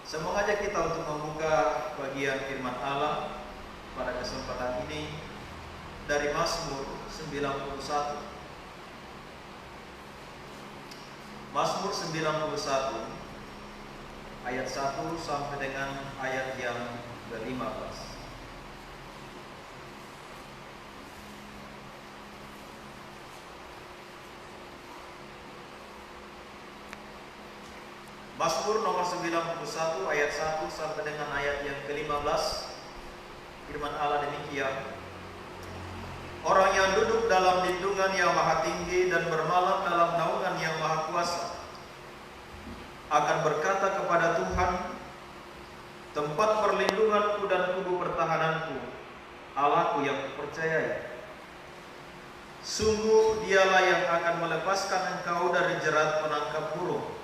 Saya mengajak kita untuk membuka bagian firman Allah pada kesempatan ini dari Mazmur 91. Mazmur 91 ayat 1 sampai dengan ayat yang ke-15. Mazmur nomor 91 ayat 1 sampai dengan ayat yang ke-15. Firman Allah demikian: Orang yang duduk dalam lindungan yang maha tinggi dan bermalam dalam naungan yang maha kuasa akan berkata kepada Tuhan, tempat perlindunganku dan kubu pertahananku, Allahku yang kupercayai. Sungguh dialah yang akan melepaskan engkau dari jerat penangkap burung,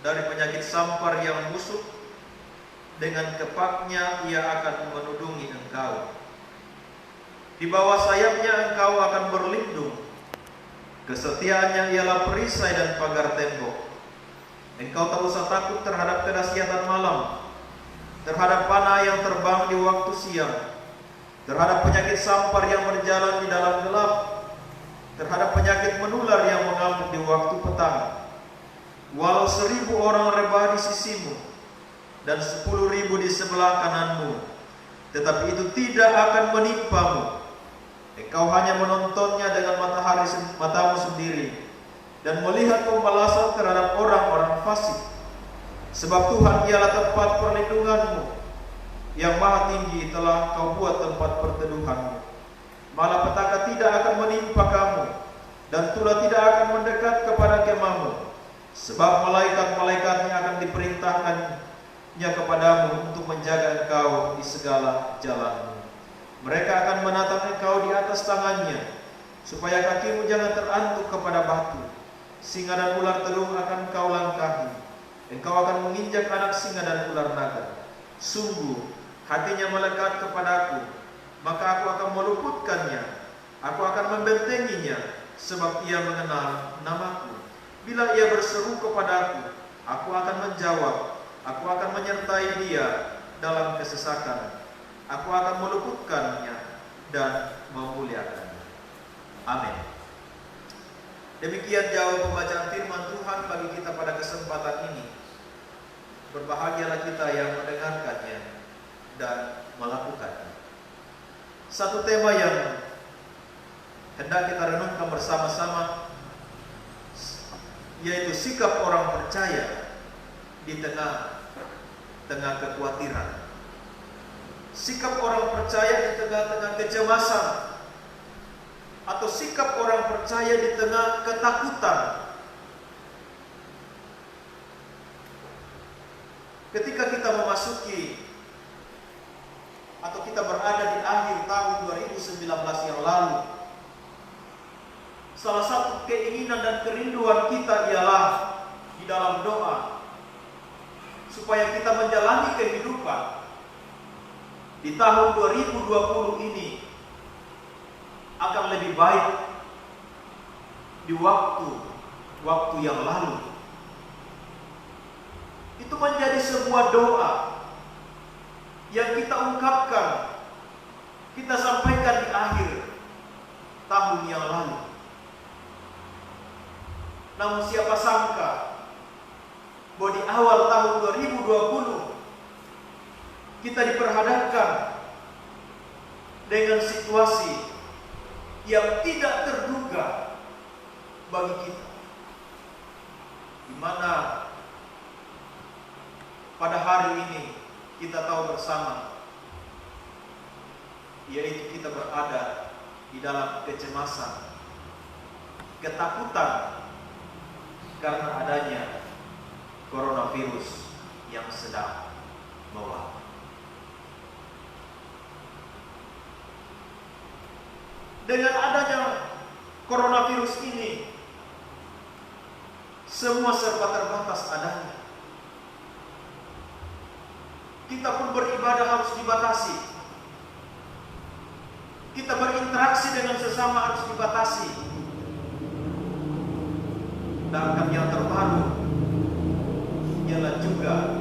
dari penyakit sampar yang busuk. Dengan kepaknya ia akan menudungi engkau. Di bawah sayapnya engkau akan berlindung. Kesetiaannya ialah perisai dan pagar tembok. Engkau tak usah takut terhadap kedahsyatan malam, terhadap panah yang terbang di waktu siang, terhadap penyakit sampar yang berjalan di dalam gelap, terhadap penyakit menular yang mengamuk di waktu petang. Walau 1000 orang rebah di sisimu dan 10.000 di sebelah kananmu, tetapi itu tidak akan menimpamu. Engkau hanya menontonnya dengan matamu sendiri dan melihat pembalasan terhadap orang-orang fasik. Sebab Tuhan ialah tempat perlindunganmu, yang maha tinggi telah kau buat tempat perteduhanmu. Malapetaka tidak akan menimpa kamu, dan tulah tidak akan mendekat kepada kemahmu. Sebab malaikat-malaikatnya akan diperintahkannya kepadamu untuk menjaga engkau di segala jalanmu. Mereka akan menatang engkau di atas tangannya, supaya kakimu jangan terantuk kepada batu. Singa dan ular telung akan kau langkahi. Engkau akan menginjak anak singa dan ular naga. Sungguh hatinya melekat kepadaku, maka aku akan meluputkannya. Aku akan membentenginya, sebab ia mengenal namaku. Bila ia berseru kepadaku, aku akan menjawab. Aku akan menyertai dia dalam kesesakan. Aku akan meluputkannya dan memuliakannya. Amin. Demikian jauh pembacaan firman Tuhan bagi kita pada kesempatan ini. Berbahagialah kita yang mendengarkannya dan melakukannya. Satu tema yang hendak kita renungkan bersama-sama, yaitu sikap orang percaya di tengah kekhawatiran. Sikap orang percaya di tengah-tengah kecemasan, atau sikap orang percaya di tengah ketakutan. Ketika kita memasuki atau kita berada di akhir tahun 2019 yang lalu, salah satu keinginan dan kerinduan kita ialah di dalam doa supaya kita menjalani kehidupan di tahun 2020 ini akan lebih baik di waktu yang lalu. Itu menjadi sebuah doa yang kita ungkapkan, kita sampaikan di akhir tahun yang lalu. Namun siapa sangka bahwa di awal tahun 2020 kita diperhadapkan dengan situasi yang tidak terduga bagi kita, di mana pada hari ini kita tahu bersama, yaitu kita berada di dalam kecemasan, ketakutan karena adanya coronavirus yang sedang mewabah. Dengan adanya coronavirus ini, semua serba terbatas adanya. Kita pun beribadah harus dibatasi. Kita berinteraksi dengan sesama harus dibatasi. Dan yang terbaru ialah juga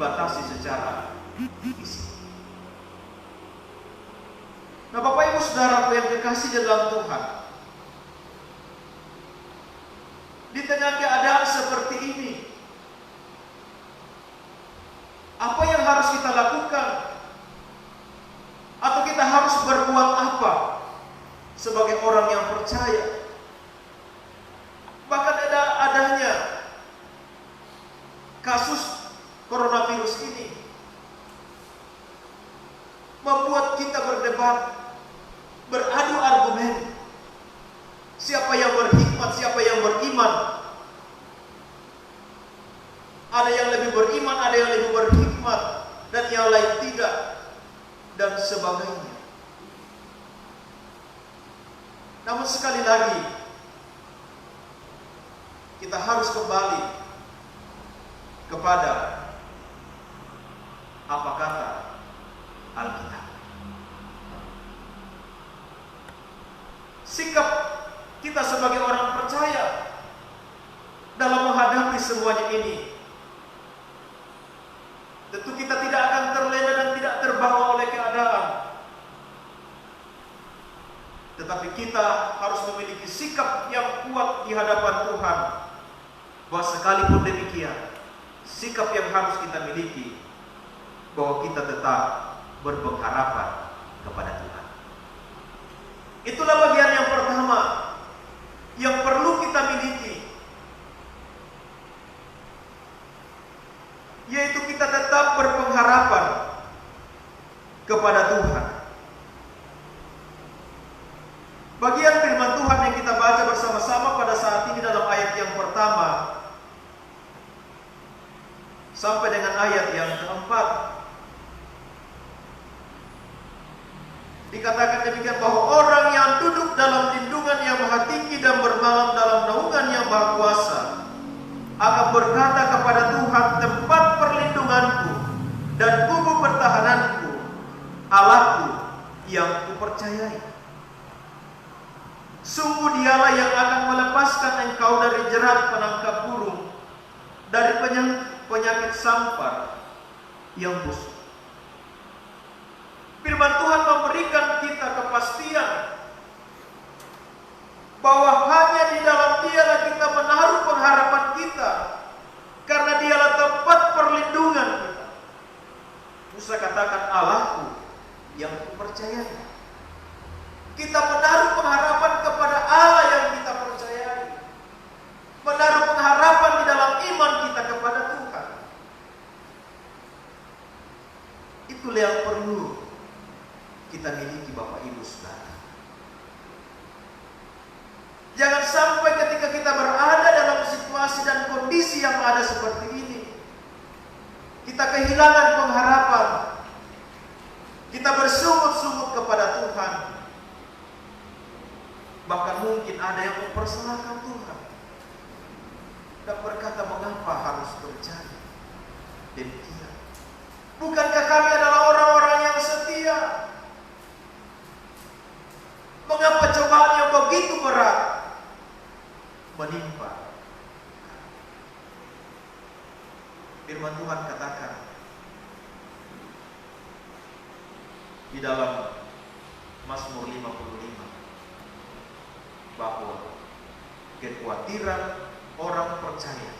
dibatasi secara fisik. Nah, Bapak Ibu Saudaraku yang dikasihi dalam Tuhan, di tengah keadaan seperti ini, apa yang harus kita lakukan? Atau kita harus berbuat apa sebagai orang yang percaya? Bahkan adanya kasus coronavirus ini membuat kita berdebat, beradu argumen. Siapa yang berhikmat, siapa yang beriman? Ada yang lebih beriman, ada yang lebih berhikmat, dan yang lain tidak, dan sebagainya. Namun sekali lagi, kita harus kembali kepada apa kata Alkitab. Sikap kita sebagai orang percaya dalam menghadapi semuanya ini, tentu kita tidak akan terlena dan tidak terbawa oleh keadaan. Tetapi kita harus memiliki sikap yang kuat di hadapan Tuhan. Bahwa sekalipun demikian, sikap yang harus kita miliki, bahwa kita tetap berpengharapan kepada Tuhan. Itulah bagian yang pertama yang perlu kita miliki, yaitu kita tetap berpengharapan kepada Tuhan. Bagian firman Tuhan yang kita baca bersama-sama pada saat ini dalam ayat yang pertama sampai dengan ayat yang keempat, dikatakan demikian, bahwa orang yang duduk dalam lindungan yang maha tinggi dan bermalam dalam naungan yang maha kuasa akan berkata kepada Tuhan, tempat perlindunganku dan kubu pertahananku, Allahku yang kupercayai. Sungguh dialah yang akan melepaskan engkau dari jerat penangkap burung, dari penyakit sampar yang busuk. Firman Tuhan memberikan kita kepastian bahwa hanya di dalam Dialah kita menaruh pengharapan kita, karena Dialah tempat perlindungan kita. Musa katakan, Allahku yang kupercayai. Kita menaruh pengharapan kepada Allah yang kita percayai, menaruh pengharapan di dalam iman kita kepada Tuhan. Itulah yang perlu kita miliki, Bapak Ibu Saudara. Jangan sampai ketika kita berada dalam situasi dan kondisi yang ada seperti ini, kita kehilangan pengharapan, kita bersungut-sungut kepada Tuhan. Bahkan mungkin ada yang mempersalahkan Tuhan dan berkata, mengapa harus terjadi demikian? Bukankah kami adalah orang-orang yang setia? Mengapa cobaan yang begitu berat menimpa? Firman Tuhan katakan di dalam Mazmur 55 bahwa kekhawatiran orang percaya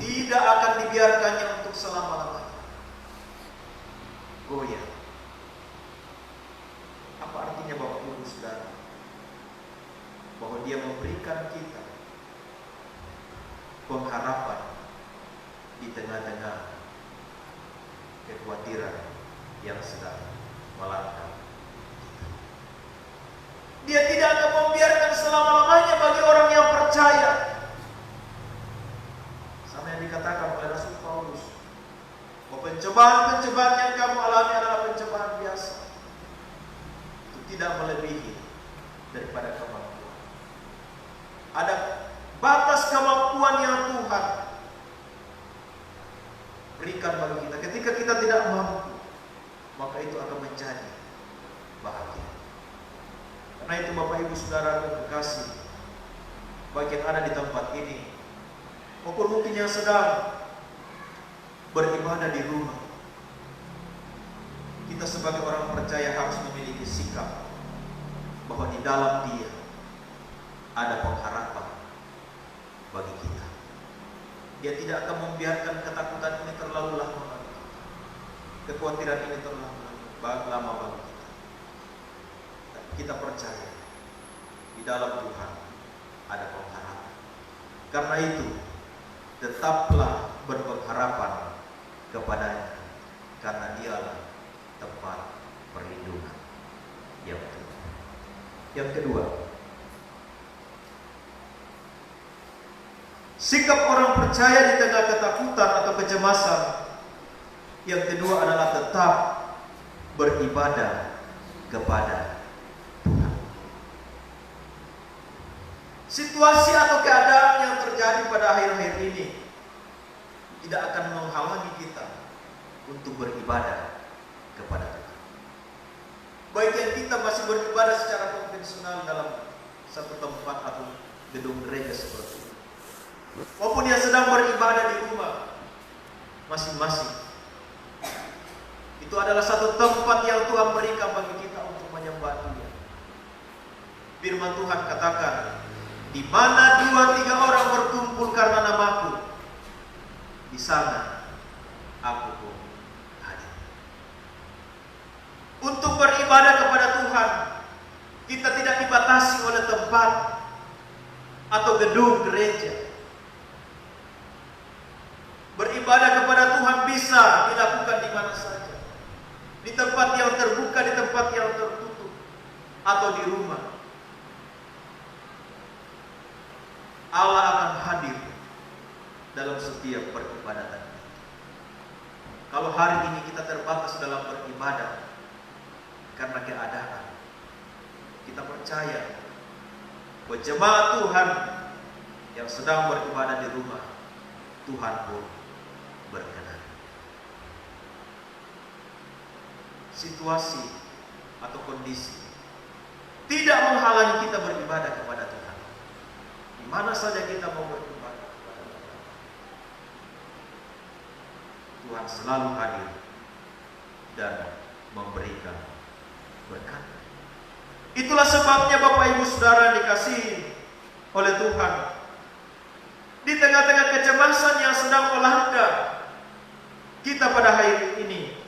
tidak akan dibiarkannya untuk selama-lamanya goyah. Apa artinya, Bapak Ibu Saudara? Bahwa Dia memberikan kita pengharapan di tengah-tengah kekhawatiran yang sedang melanda. Dia tidak akan membiarkan selama-lamanya bagi orang yang percaya. Sama yang dikatakan oleh Rasul Paulus, bahwa pencobaan-pencobaan yang kamu alami adalah pencobaan biasa. Itu tidak melebihi daripada kemampuan. Ada batas kemampuan yang Tuhan berikan bagi kita. Ketika kita tidak mampu, maka itu akan menjadi bahagia. Karena itu, Bapak Ibu Saudara yang kekasih, baik yang ada di tempat ini maupun mungkin yang sedang beribadah di rumah, kita sebagai orang percaya harus memiliki sikap bahwa di dalam Dia ada pengharapan bagi kita. Dia tidak akan membiarkan ketakutan ini terlalu lama bagi kita, kekhawatiran ini terlalu lama bagi kita. Kita percaya di dalam Tuhan ada pengharapan. Karena itu, tetaplah berpengharapan kepadanya, karena Dialah tempat perlindungan yang teguh. Yang kedua, sikap orang percaya di tengah ketakutan atau kecemasan. Yang kedua adalah tetap beribadah kepada Tuhan. Situasi atau keadaan yang terjadi pada akhir-akhir ini tidak akan menghalangi kita untuk beribadah kepada Tuhan. Baik yang kita masih beribadah secara konvensional dalam satu tempat atau gedung gereja seperti ini, maupun yang sedang beribadah di rumah masing-masing. Itu adalah satu tempat yang Tuhan berikan bagi kita untuk menyembah Dia. Firman Tuhan katakan, di mana 2-3 orang berkumpul karena namaku, di sana aku pun hadir. Untuk beribadah kepada Tuhan, kita tidak dibatasi oleh tempat atau gedung gereja. Beribadah kepada Tuhan bisa dilakukan di mana saja. Di tempat yang terbuka, di tempat yang tertutup, atau di rumah. Allah akan hadir dalam setiap peribadatan. Kalau hari ini kita terbatas dalam beribadah karena keadaan, kita percaya bahwa jemaat Tuhan yang sedang beribadah di rumah, Tuhan pun berkenan. Situasi atau kondisi tidak menghalangi kita beribadah kepada Tuhan. Di mana saja kita mau beribadah kepada Tuhan, Tuhan selalu hadir dan memberikan berkat. Itulah sebabnya Bapak Ibu Saudara dikasihi oleh Tuhan, di tengah-tengah kecemasan yang sedang melanda kita pada hari ini,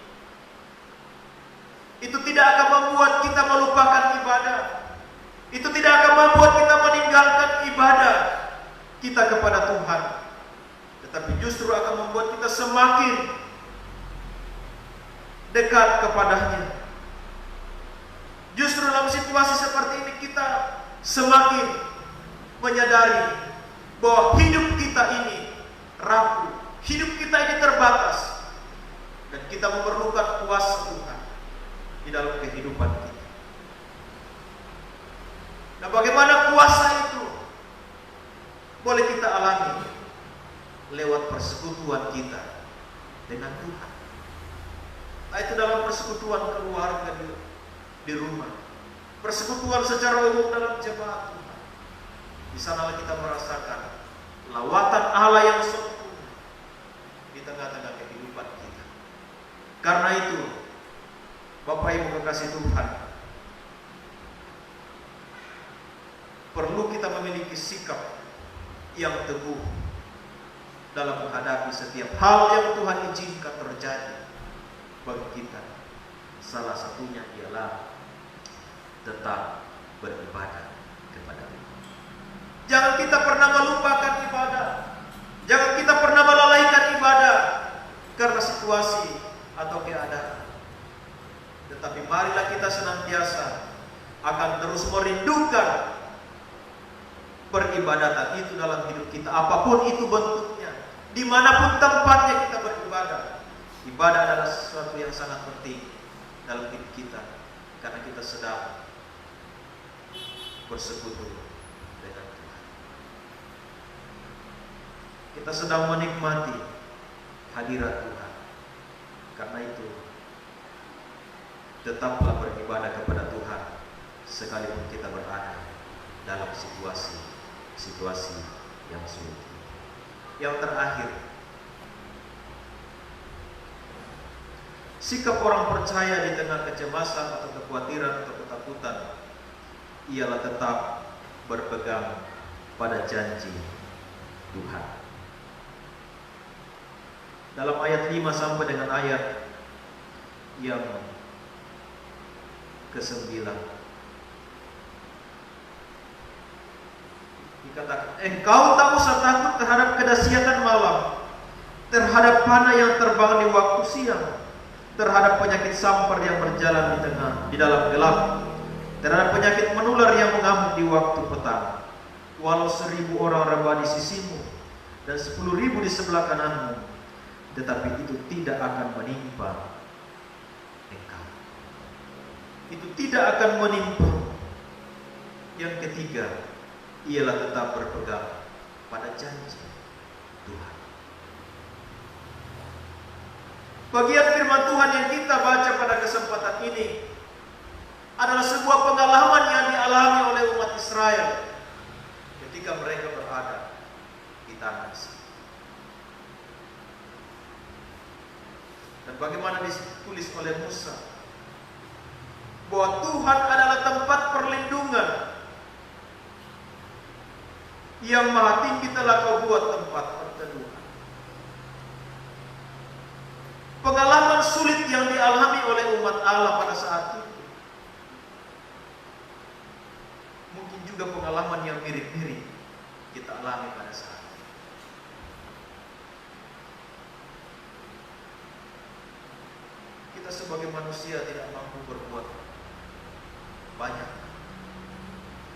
itu tidak akan membuat kita melupakan ibadah. Itu tidak akan membuat kita meninggalkan ibadah kita kepada Tuhan, tetapi justru akan membuat kita semakin dekat kepadanya. Justru dalam situasi seperti ini kita semakin menyadari bahwa hidup kita ini rapuh, hidup kita ini terbatas, dan kita memerlukan kuasa Tuhan di dalam kehidupan kita. Nah, bagaimana kuasa itu boleh kita alami? Lewat persekutuan kita dengan Tuhan. Nah, itu dalam persekutuan keluarga di rumah, persekutuan secara umum dalam jemaat Tuhan. Di sanalah kita merasakan lawatan Allah yang sempurna di tengah-tengah kehidupan kita. Karena itu, Bapak Ibu kekasih Tuhan, perlu kita memiliki sikap yang teguh dalam menghadapi setiap hal yang Tuhan izinkan terjadi bagi kita. Salah satunya ialah tetap beribadah kepada Tuhan. Jangan kita pernah melupakan ibadah. Jangan kita pernah melalaikan ibadah karena situasi atau keadaan. Tetapi marilah kita senantiasa akan terus merindukan peribadatan itu dalam hidup kita, apapun itu bentuknya, dimanapun tempatnya kita beribadah. Ibadah adalah sesuatu yang sangat penting dalam hidup kita, karena kita sedang bersekutu dengan Tuhan. Kita sedang menikmati hadirat Tuhan. Karena itu, tetaplah beribadah kepada Tuhan sekalipun kita berada dalam situasi yang sulit. Yang terakhir, Sikap orang percaya di tengah kecemasan atau kekhawatiran atau ketakutan ialah tetap berpegang pada janji Tuhan. Dalam ayat 5 sampai dengan ayat yang ke-9 dikatakan, engkau tak usah takut terhadap kedahsyatan malam, terhadap panah yang terbang di waktu siang, terhadap penyakit sampar yang berjalan di dalam gelap, terhadap penyakit menular yang mengamuk di waktu petang. Walau 1000 orang rebah di sisimu dan 10.000 di sebelah kananmu, tetapi itu tidak akan menimpa engkau. Itu tidak akan menimpa. Yang ketiga ialah tetap berpegang pada janji Tuhan. Bagian firman Tuhan yang kita baca pada kesempatan ini adalah sebuah pengalaman yang dialami oleh umat Israel ketika mereka berada di tanah Mesir. Dan bagaimana ditulis oleh Musa bahwa Tuhan adalah tempat perlindungan yang maha tinggi telah kau buat tempat perteduhan. Pengalaman sulit yang dialami oleh umat Allah pada saat itu mungkin juga pengalaman yang mirip-mirip kita alami pada saat ini. Kita sebagai manusia tidak mampu berbuat banyak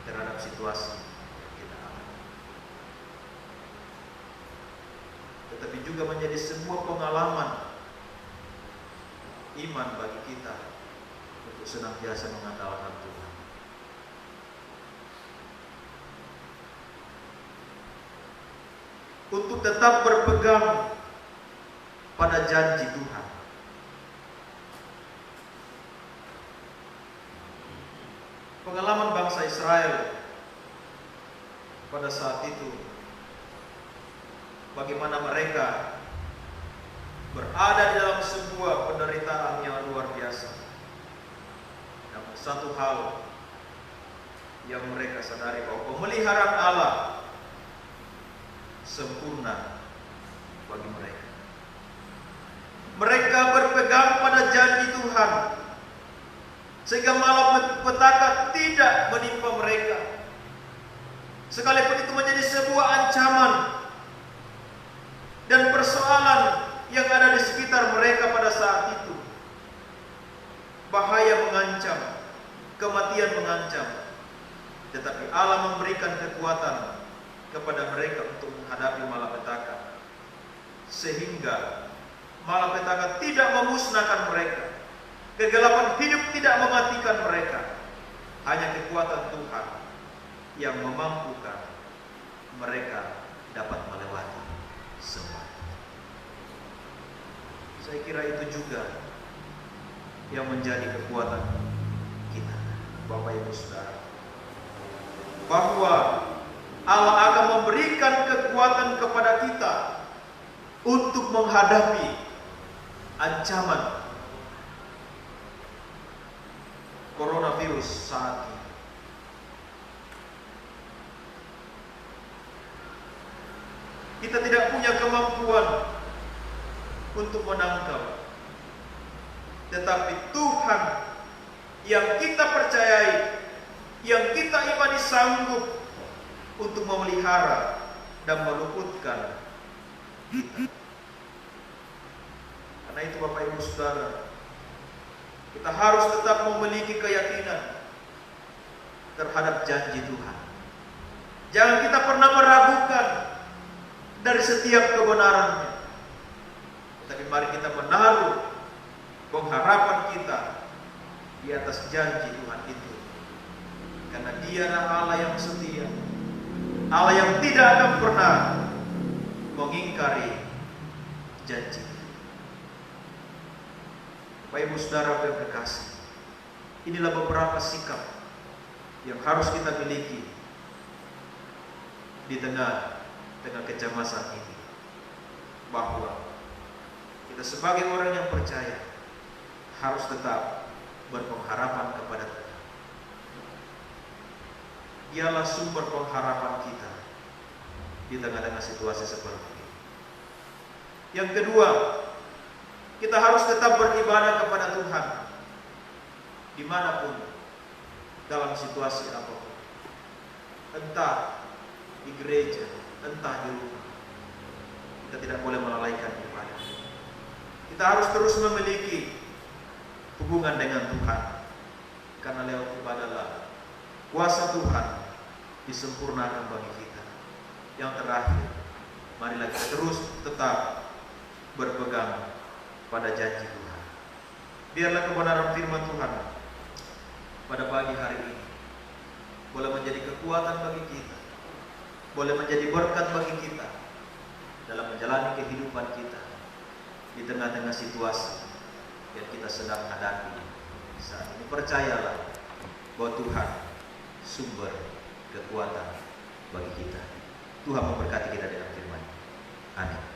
terhadap situasi yang kita alami, tetapi juga menjadi sebuah pengalaman iman bagi kita untuk senantiasa mengandalkan Tuhan. Untuk tetap berpegang pada janji Tuhan. Pengalaman bangsa Israel pada saat itu, bagaimana mereka berada di dalam sebuah penderitaan yang luar biasa. Namun satu hal yang mereka sadari, bahwa pemeliharaan Allah sempurna bagi mereka. Mereka berpegang pada janji Tuhan, sehingga malapetaka tidak menimpa mereka. Sekalipun itu menjadi sebuah ancaman dan persoalan yang ada di sekitar mereka pada saat itu. Bahaya mengancam, kematian mengancam, tetapi Allah memberikan kekuatan kepada mereka untuk menghadapi malapetaka, sehingga malapetaka tidak memusnahkan mereka, kegelapan hidup tidak mematikan mereka. Hanya kekuatan Tuhan yang memampukan mereka dapat melewati semua. Saya kira itu juga yang menjadi kekuatan kita, Bapak Ibu Saudara, bahwa Allah akan memberikan kekuatan kepada kita untuk menghadapi ancaman coronavirus saat ini. Kita tidak punya kemampuan untuk menangkal, tetapi Tuhan yang kita percayai, yang kita imani sanggup untuk memelihara dan meluputkan kita. Karena itu Bapak Ibu Saudara, kita harus tetap memiliki keyakinan terhadap janji Tuhan. Jangan kita pernah meragukan dari setiap kebenarannya, tapi mari kita menaruh pengharapan kita di atas janji Tuhan itu. Karena Dialah Allah yang setia, Allah yang tidak akan pernah mengingkari janji. Bapak Ibu Saudara yang terkasih, inilah beberapa sikap yang harus kita miliki di tengah kecemasan ini, bahwa kita sebagai orang yang percaya harus tetap berpengharapan kepada Tuhan. Dialah sumber pengharapan kita di tengah-tengah situasi seperti ini. Yang kedua, kita harus tetap beribadah kepada Tuhan dimanapun, dalam situasi apapun. Entah di gereja, entah di rumah. Kita tidak boleh melalaikan ibadah. Kita harus terus memiliki hubungan dengan Tuhan, karena lewat ibadahlah kuasa Tuhan disempurnakan bagi kita. Yang terakhir, marilah kita terus tetap berpegang pada janji Tuhan. Biarlah kebenaran firman Tuhan pada pagi hari ini boleh menjadi kekuatan bagi kita, boleh menjadi berkat bagi kita dalam menjalani kehidupan kita di tengah-tengah situasi yang kita sedang hadapi saat ini. Percayalah bahwa Tuhan sumber kekuatan bagi kita. Tuhan memberkati kita dengan firman-Nya. Amin.